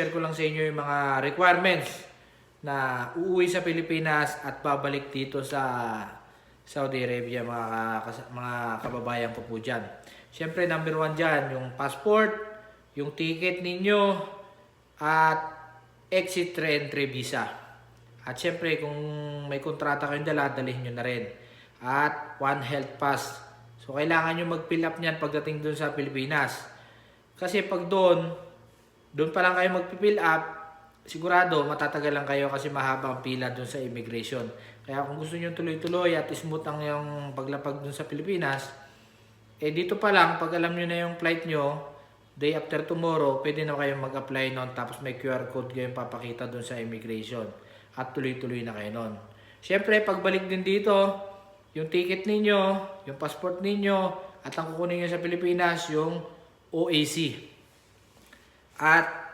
Share ko lang sa inyo yung mga requirements na uuwi sa Pilipinas at babalik dito sa Saudi Arabia, mga kababayan ko po dyan. Siyempre, number 1 dyan, yung passport, yung ticket ninyo, at exit re-entry visa. At siyempre, kung may kontrata kayong dala, dalhin nyo na rin. At One Health Pass. So, kailangan nyo mag-fill up niyan pagdating dun sa Pilipinas. Kasi pag doon pa lang kayo mag-fill up, sigurado matatagal lang kayo kasi mahaba ang pila doon sa immigration. Kaya kung gusto niyo tuloy-tuloy at smooth ang yung paglapag doon sa Pilipinas, dito pa lang, pag alam niyo na yung flight niyo, day after tomorrow, pwede na kayo mag-apply noon, tapos may QR code kayong papakita doon sa immigration. At tuloy-tuloy na kayo noon. Siyempre, pagbalik din dito, yung ticket ninyo, yung passport ninyo, at ang kukunin nyo sa Pilipinas, yung OAC. At